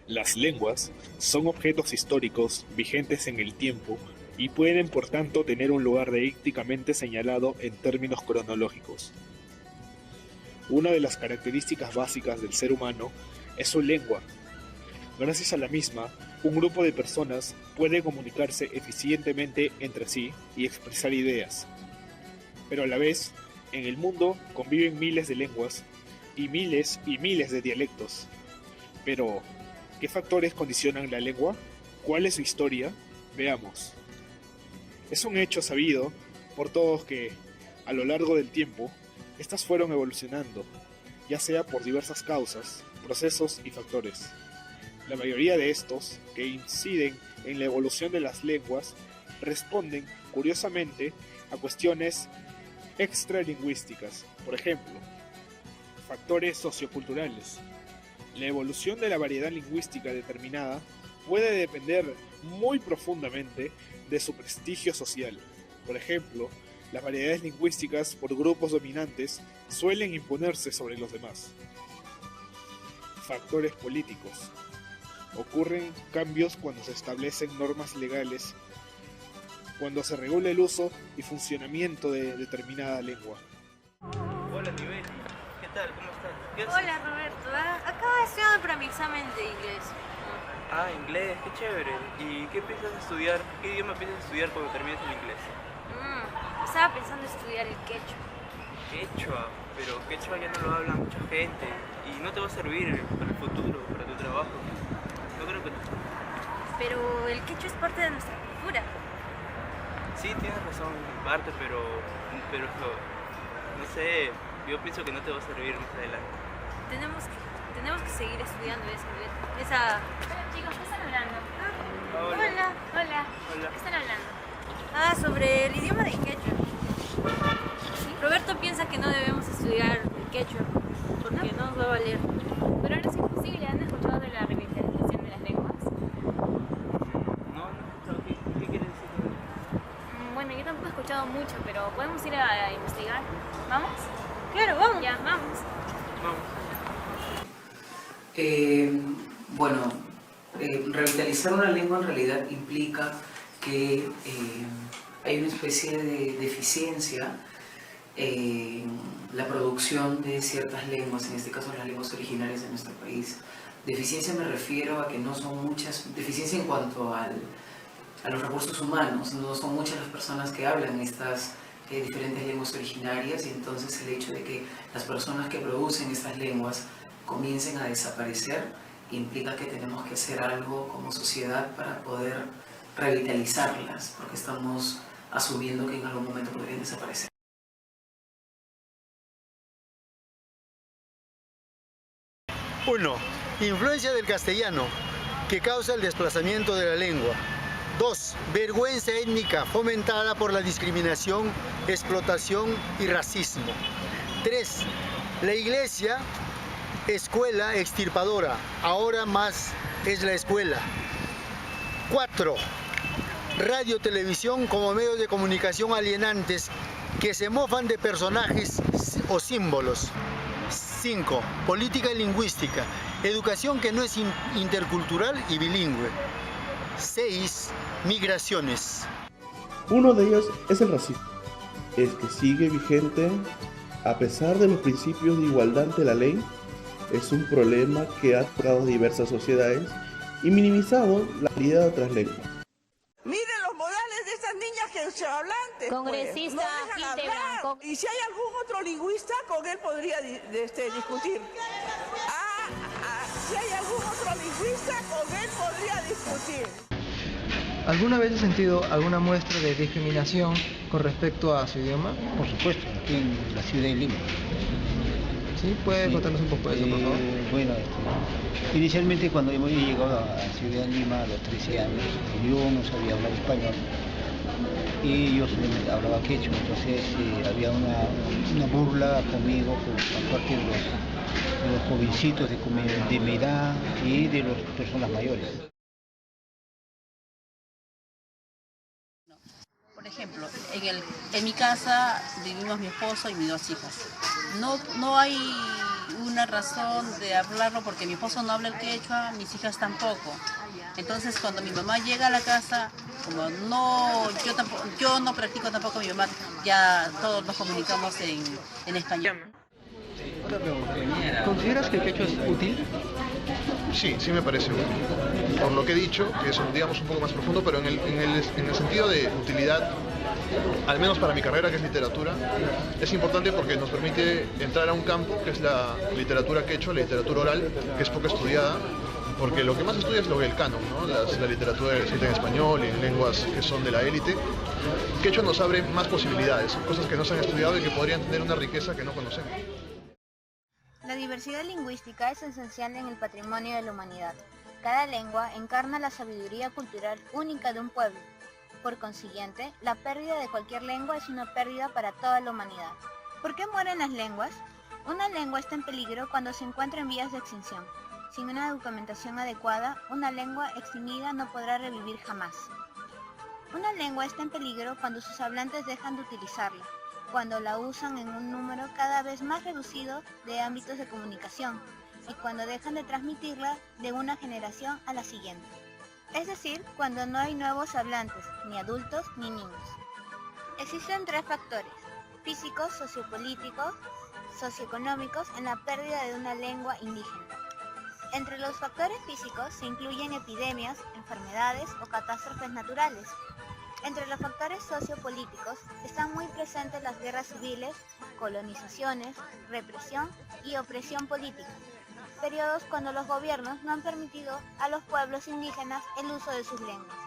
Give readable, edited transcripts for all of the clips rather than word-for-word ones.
Las lenguas son objetos históricos vigentes en el tiempo y pueden por tanto tener un lugar deícticamente señalado en términos cronológicos. Una de las características básicas del ser humano es su lengua. Gracias a la misma, un grupo de personas puede comunicarse eficientemente entre sí y expresar ideas. Pero a la vez, en el mundo conviven miles de lenguas y miles de dialectos. Pero, ¿qué factores condicionan la lengua? ¿Cuál es su historia? Veamos. Es un hecho sabido por todos que, a lo largo del tiempo, estas fueron evolucionando, ya sea por diversas causas, procesos y factores. La mayoría de estos, que inciden en la evolución de las lenguas, responden, curiosamente, a cuestiones extralingüísticas. Por ejemplo, factores socioculturales. La evolución de la variedad lingüística determinada puede depender muy profundamente de su prestigio social. Por ejemplo, las variedades lingüísticas por grupos dominantes suelen imponerse sobre los demás. Factores políticos. Ocurren cambios cuando se establecen normas legales, cuando se regula el uso y funcionamiento de determinada lengua. Hola, Tibeli. ¿Qué tal? ¿Cómo estás? ¿Qué haces? Hola, Roberto. Acabo de estudiar para mi examen de inglés. Ah, inglés, qué chévere. ¿Y qué piensas estudiar? ¿Qué idioma piensas estudiar cuando termines el inglés? Estaba pensando estudiar el quechua. Quechua, pero quechua ya no lo habla mucha gente y no te va a servir para el futuro, para tu trabajo. No creo que... Pero el quechua es parte de nuestra cultura. Sí, tienes razón en parte, pero no sé, yo pienso que no te va a servir más adelante. Tenemos que seguir estudiando eso. Hola chicos, ¿qué están hablando? Hola. Hola. ¿Qué están hablando? Sobre el idioma de quechua. ¿Sí? Roberto piensa que no debemos estudiar el quechua porque no nos va a valer. Pero no es imposible, ¿han escuchado de la revitalización de las lenguas? No, ¿qué quieres decir? Bueno, yo tampoco he escuchado mucho, pero podemos ir a investigar. ¿Vamos? Claro, vamos. Ya, vamos. Vamos. Revitalizar una lengua en realidad implica que hay una especie de deficiencia en la producción de ciertas lenguas, en este caso las lenguas originarias de nuestro país. Deficiencia me refiero a que no son muchas, deficiencia en cuanto a los recursos humanos, no son muchas las personas que hablan estas diferentes lenguas originarias, y entonces el hecho de que las personas que producen estas lenguas comiencen a desaparecer implica que tenemos que hacer algo como sociedad para poder revitalizarlas, porque estamos asumiendo que en algún momento podrían desaparecer. Uno, influencia del castellano, que causa el desplazamiento de la lengua. 2. Vergüenza étnica fomentada por la discriminación, explotación y racismo. 3. La iglesia, escuela extirpadora, ahora más es la escuela. 4. Radio, televisión como medios de comunicación alienantes que se mofan de personajes o símbolos. 5. Política y lingüística, educación que no es intercultural y bilingüe. 6. Migraciones. Uno de ellos es el racismo. Es que sigue vigente a pesar de los principios de igualdad ante la ley. Es un problema que ha tocado diversas sociedades y minimizado la calidad de otras lenguas. Miren los modales de estas niñas que Congresista Hildebrand. Y si hay algún otro lingüista, con él podría discutir. Si hay algún otro lingüista, con él podría discutir. ¿Alguna vez has sentido alguna muestra de discriminación con respecto a su idioma? Por supuesto, aquí en la ciudad de Lima. ¿Sí? ¿Puede contarnos un poco de eso, por favor? Bueno, inicialmente cuando hemos llegado a Ciudad de Lima a los 13 años, yo no sabía hablar español y yo solamente hablaba quechua, entonces había una burla conmigo por parte de los jovencitos de mi edad y de las personas mayores. Por ejemplo, en mi casa vivimos mi esposo y mis 2 hijas. No hay una razón de hablarlo porque mi esposo no habla el quechua, mis hijas tampoco. Entonces cuando mi mamá llega a la casa, como yo no practico tampoco mi mamá, ya todos nos comunicamos en español. Otra pregunta. ¿Consideras que el quechua es útil? Sí, sí me parece útil. Por lo que he dicho, que es digamos un poco más profundo, pero en el sentido de utilidad, al menos para mi carrera, que es literatura, es importante porque nos permite entrar a un campo que es la literatura quechua, la literatura oral, que es poco estudiada, porque lo que más estudia es el canon, ¿no? La literatura escrita en español y en lenguas que son de la élite. Quechua nos abre más posibilidades, son cosas que no se han estudiado y que podrían tener una riqueza que no conocemos. La diversidad lingüística es esencial en el patrimonio de la humanidad. Cada lengua encarna la sabiduría cultural única de un pueblo. Por consiguiente, la pérdida de cualquier lengua es una pérdida para toda la humanidad. ¿Por qué mueren las lenguas? Una lengua está en peligro cuando se encuentra en vías de extinción. Sin una documentación adecuada, una lengua extinguida no podrá revivir jamás. Una lengua está en peligro cuando sus hablantes dejan de utilizarla, cuando la usan en un número cada vez más reducido de ámbitos de comunicación y cuando dejan de transmitirla de una generación a la siguiente. Es decir, cuando no hay nuevos hablantes, ni adultos ni niños. Existen 3 factores: físicos, sociopolíticos, socioeconómicos en la pérdida de una lengua indígena. Entre los factores físicos se incluyen epidemias, enfermedades o catástrofes naturales. Entre los factores sociopolíticos están muy presentes las guerras civiles, colonizaciones, represión y opresión política, periodos cuando los gobiernos no han permitido a los pueblos indígenas el uso de sus lenguas.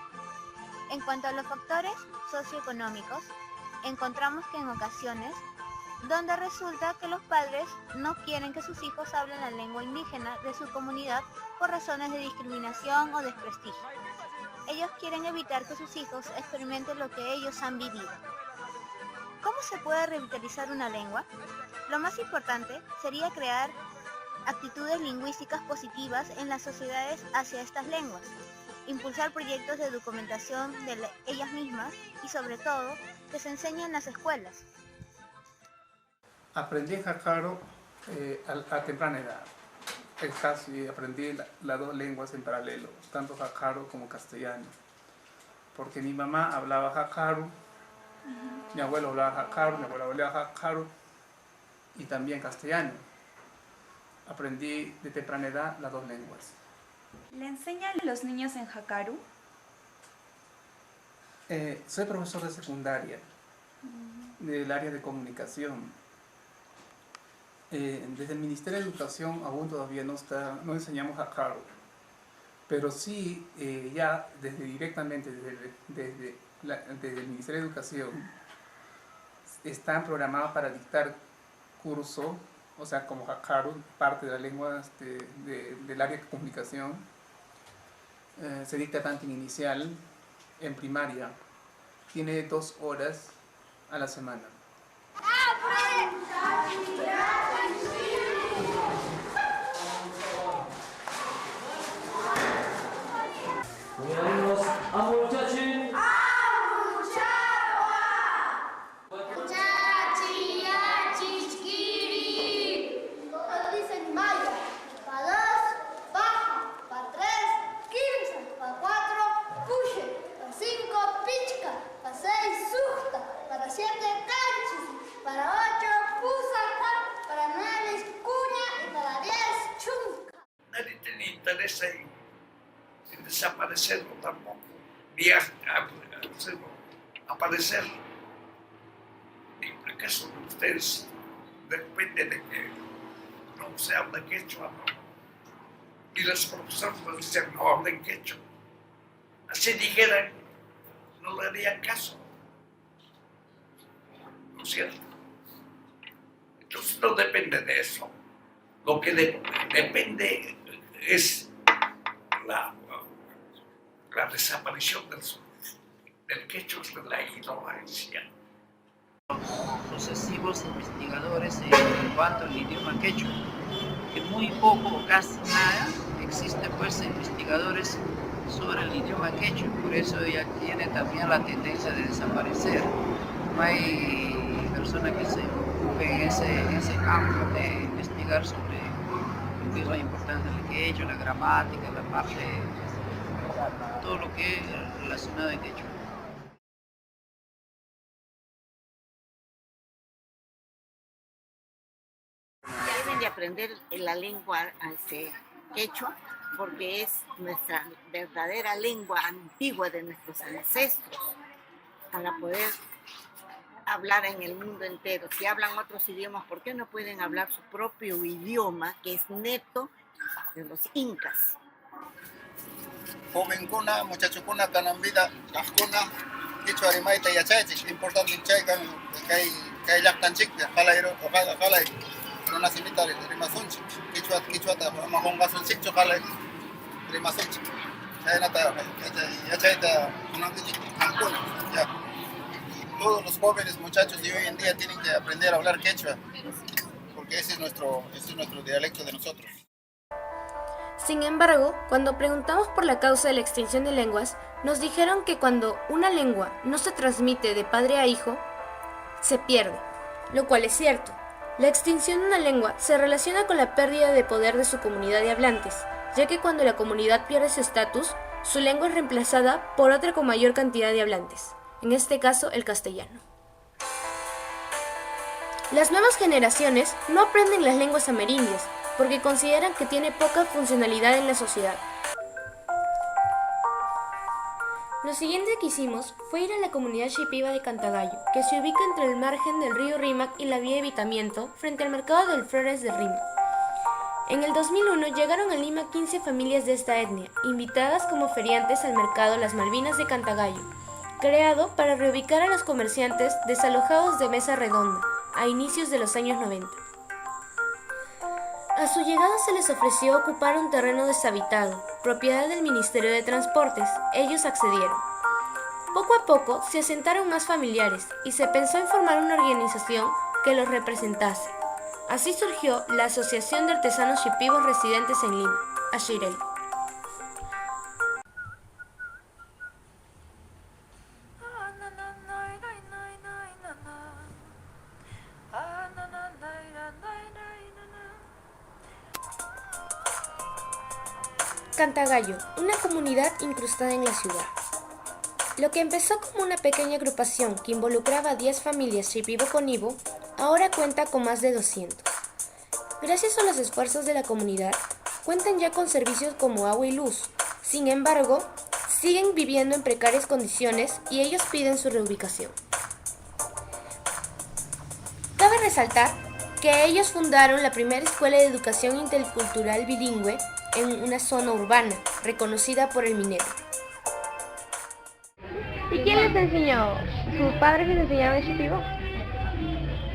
En cuanto a los factores socioeconómicos, encontramos que en ocasiones donde resulta que los padres no quieren que sus hijos hablen la lengua indígena de su comunidad por razones de discriminación o desprestigio. Ellos quieren evitar que sus hijos experimenten lo que ellos han vivido. ¿Cómo se puede revitalizar una lengua? Lo más importante sería crear actitudes lingüísticas positivas en las sociedades hacia estas lenguas, impulsar proyectos de documentación de ellas mismas y sobre todo que se enseñe en las escuelas. Aprendí jácaro a temprana edad. Casi aprendí las 2 lenguas en paralelo, tanto jácaro como castellano. Porque mi mamá hablaba jácaro, mi abuelo hablaba jácaro, mi abuela hablaba jácaro y también castellano. Aprendí de temprana edad las 2 lenguas. ¿Le enseñan los niños en jácaro? Soy profesor de secundaria, del área de comunicación. Desde el Ministerio de Educación aún todavía no enseñamos jácaro, pero sí ya directamente desde el Ministerio de Educación están programados para dictar curso, o sea, como jácaro, parte de la lengua del área de comunicación. Se dicta tanto en inicial, en primaria, tiene 2 horas a la semana. En desaparecerlo tampoco, ni aparecer. ¿Acaso ustedes dependen de que no se habla quechua? No? Y los profesores nos dicen no hablen quechua. Así dijeran, no le harían caso. ¿No es cierto? Entonces no depende de eso. Lo que depende es la desaparición del quechua de la ignorancia. Sucesivos investigadores en cuanto al idioma quechua, que muy poco o casi nada existe pues investigadores sobre el idioma quechua, por eso ya tiene también la tendencia de desaparecer. No hay persona que se ocupe en ese campo de investigar sobre lo que es la importancia del quechua, la gramática, la parte, todo lo que es relacionado en quechua. Deben de aprender la lengua quechua porque es nuestra verdadera lengua antigua de nuestros ancestros para poder hablar en el mundo entero. Si hablan otros idiomas, ¿por qué no pueden hablar su propio idioma que es neto de los incas? Joven kuna, muchacho kuna, canambida, kuna, quechua arimaita y achaychik, importante en chay que hay lactanchik, jalairo, jalay. Una simita de rimazunchik, quichua ta mahongasunchik, jalay, rimazunchik. Todos los jóvenes muchachos de hoy en día tienen que aprender a hablar quechua, porque ese es nuestro dialecto de nosotros. Sin embargo, cuando preguntamos por la causa de la extinción de lenguas, nos dijeron que cuando una lengua no se transmite de padre a hijo, se pierde, lo cual es cierto. La extinción de una lengua se relaciona con la pérdida de poder de su comunidad de hablantes, ya que cuando la comunidad pierde su estatus, su lengua es reemplazada por otra con mayor cantidad de hablantes, en este caso el castellano. Las nuevas generaciones no aprenden las lenguas amerindias, porque consideran que tiene poca funcionalidad en la sociedad. Lo siguiente que hicimos fue ir a la comunidad shipiba de Cantagallo, que se ubica entre el margen del río Rímac y la vía Evitamiento, frente al mercado del Flores de Rímac. En el 2001 llegaron a Lima 15 familias de esta etnia, invitadas como feriantes al mercado Las Malvinas de Cantagallo, creado para reubicar a los comerciantes desalojados de Mesa Redonda, a inicios de los años 90. A su llegada se les ofreció ocupar un terreno deshabitado, propiedad del Ministerio de Transportes. Ellos accedieron. Poco a poco se asentaron más familiares y se pensó en formar una organización que los representase. Así surgió la Asociación de Artesanos Shipibos Residentes en Lima, Ashirel. Cantagallo, una comunidad incrustada en la ciudad. Lo que empezó como una pequeña agrupación que involucraba a 10 familias shipibo-conibo, ahora cuenta con más de 200. Gracias a los esfuerzos de la comunidad, cuentan ya con servicios como agua y luz. Sin embargo, siguen viviendo en precarias condiciones y ellos piden su reubicación. Cabe resaltar que ellos fundaron la primera escuela de educación intercultural bilingüe en una zona urbana, reconocida por el minero. ¿Y quién les enseñó? ¿Sus padres les enseñaron el shipibo?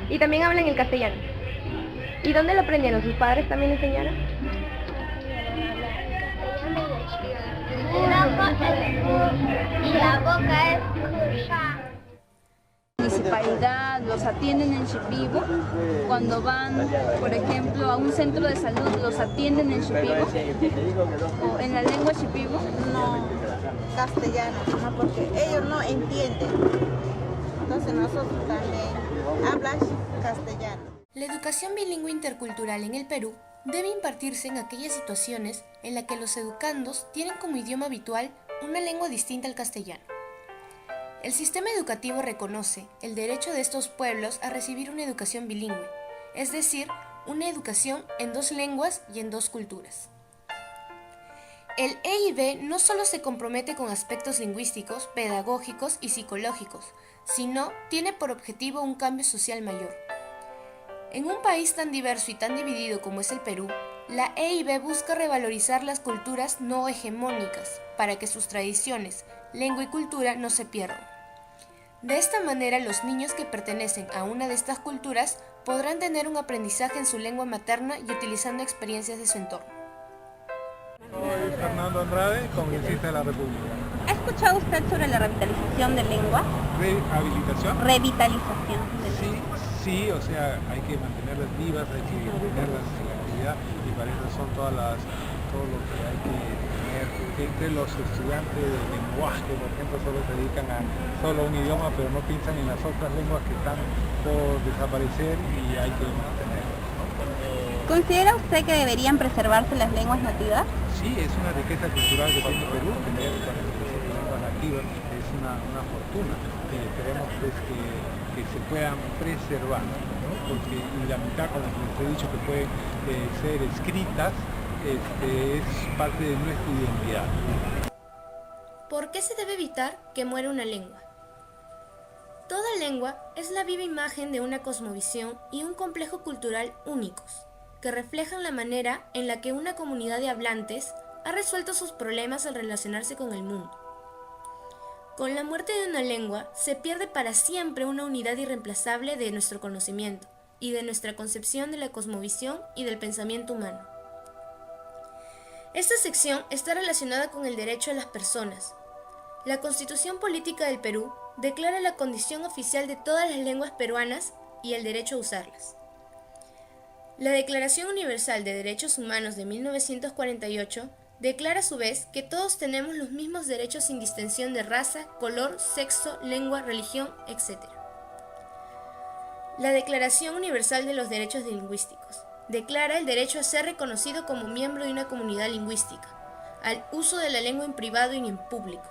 Y también hablan el castellano. ¿Y dónde lo aprendieron? ¿Sus padres también le enseñaron? La boca es municipalidad los atienden en shipibo, cuando van, por ejemplo, a un centro de salud los atienden en shipibo o en la lengua shipibo. No, castellano, porque ellos no entienden. Entonces nosotros también hablamos castellano. La educación bilingüe intercultural en el Perú debe impartirse en aquellas situaciones en las que los educandos tienen como idioma habitual una lengua distinta al castellano. El sistema educativo reconoce el derecho de estos pueblos a recibir una educación bilingüe, es decir, una educación en 2 lenguas y en 2 culturas. El EIB no solo se compromete con aspectos lingüísticos, pedagógicos y psicológicos, sino tiene por objetivo un cambio social mayor. En un país tan diverso y tan dividido como es el Perú, la EIB busca revalorizar las culturas no hegemónicas para que sus tradiciones, lengua y cultura no se pierdan. De esta manera, los niños que pertenecen a una de estas culturas podrán tener un aprendizaje en su lengua materna y utilizando experiencias de su entorno. Soy Fernando Andrade, congresista de la República. ¿Ha escuchado usted sobre la revitalización de lengua? ¿Rehabilitación? Revitalización de lengua. Sí, o sea, hay que mantenerlas vivas, hay que mantenerlas en actividad y para eso son todo lo que hay que tener. Entre los estudiantes de lenguaje, por ejemplo, solo se dedican a solo un idioma, pero no piensan en las otras lenguas que están por desaparecer y hay que mantenerlas, ¿no? ¿Considera usted que deberían preservarse las lenguas nativas? Sí, es una riqueza cultural que tiene Perú, tener lenguas nativas es una fortuna y esperemos pues que se puedan preservar, ¿no? Porque y la mitad, como les he dicho, que pueden ser escritas, es parte de nuestra identidad. ¿Por qué se debe evitar que muera una lengua? Toda lengua es la viva imagen de una cosmovisión y un complejo cultural únicos, que reflejan la manera en la que una comunidad de hablantes ha resuelto sus problemas al relacionarse con el mundo. Con la muerte de una lengua se pierde para siempre una unidad irreemplazable de nuestro conocimiento y de nuestra concepción de la cosmovisión y del pensamiento humano. Esta sección está relacionada con el derecho a las personas. La Constitución Política del Perú declara la condición oficial de todas las lenguas peruanas y el derecho a usarlas. La Declaración Universal de Derechos Humanos de 1948 declara a su vez que todos tenemos los mismos derechos sin distinción de raza, color, sexo, lengua, religión, etc. La Declaración Universal de los Derechos Lingüísticos declara el derecho a ser reconocido como miembro de una comunidad lingüística, al uso de la lengua en privado y en público,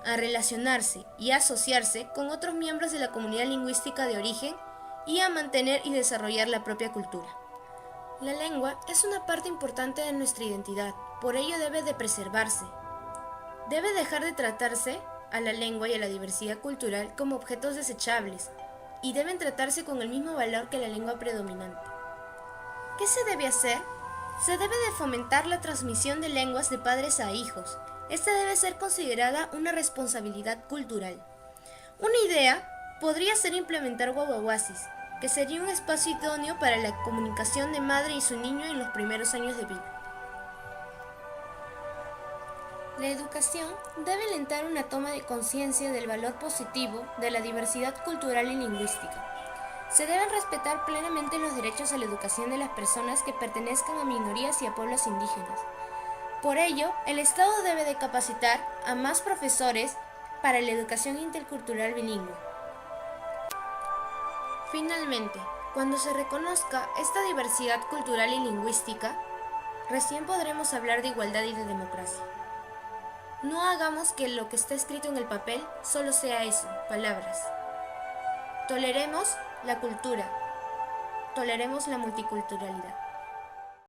a relacionarse y asociarse con otros miembros de la comunidad lingüística de origen y a mantener y desarrollar la propia cultura. La lengua es una parte importante de nuestra identidad, por ello debe de preservarse. Debe dejar de tratarse a la lengua y a la diversidad cultural como objetos desechables y deben tratarse con el mismo valor que la lengua predominante. ¿Qué se debe hacer? Se debe de fomentar la transmisión de lenguas de padres a hijos. Esta debe ser considerada una responsabilidad cultural. Una idea podría ser implementar guaguaguasis, que sería un espacio idóneo para la comunicación de madre y su niño en los primeros años de vida. La educación debe alentar una toma de conciencia del valor positivo de la diversidad cultural y lingüística. Se deben respetar plenamente los derechos a la educación de las personas que pertenezcan a minorías y a pueblos indígenas. Por ello, el Estado debe de capacitar a más profesores para la educación intercultural bilingüe. Finalmente, cuando se reconozca esta diversidad cultural y lingüística, recién podremos hablar de igualdad y de democracia. No hagamos que lo que está escrito en el papel solo sea eso, palabras. Toleremos la cultura, toleremos la multiculturalidad.